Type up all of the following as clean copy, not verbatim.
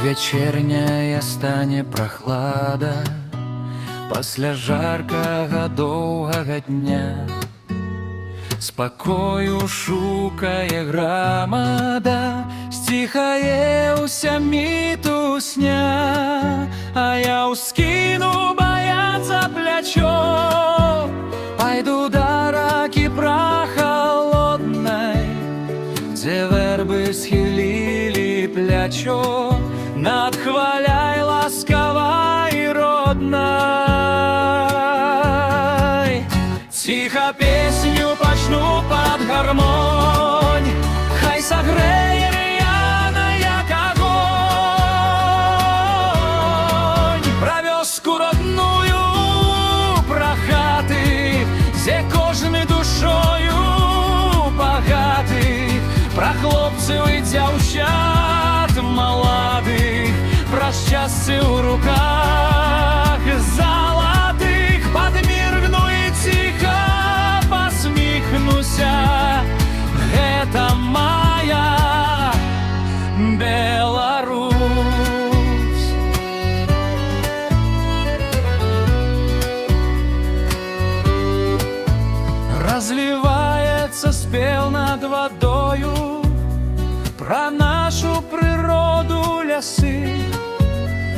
Вечерняя стане прохлада пасля жаркага доўгага дня. Спакою шукае грамада, сціхае ўся мітусня. А я ўскіну баяцца плячо, пайду да ракі прахалоднай, дзе вэрбы схілілі плячо над хваляй ласкавай роднай. Ціха песню пачну пад гармонь, хай сагрэе р'яна, як агонь. Пра вёску родную, пра хаты, дзе кожны душою багаты, пра хлопцаў і дзяўчат маладых, пра шчасце ў руках залатых. Падміргну і ціха пасміхнуся, гэта мая Беларусь. Разліваецца спеў над вадою пра нашу прыроду, лясы.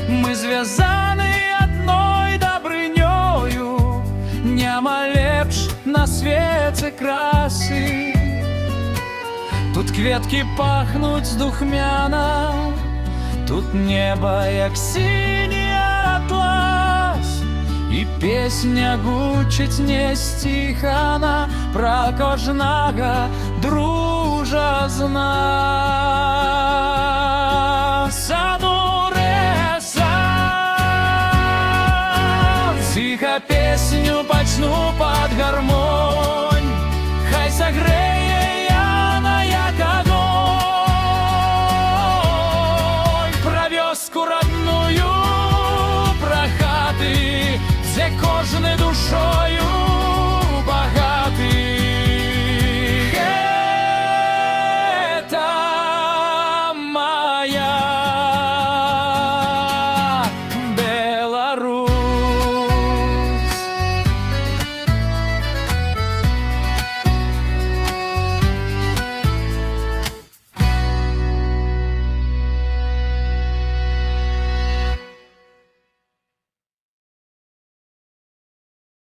Мы звязаны адной дабрынёю, няма лепш на свеце красы. Тут кветкі пахнуць духмяна, тут неба як сіні атлас, і песня гучыць несціхана пра кожнага дружа з нас.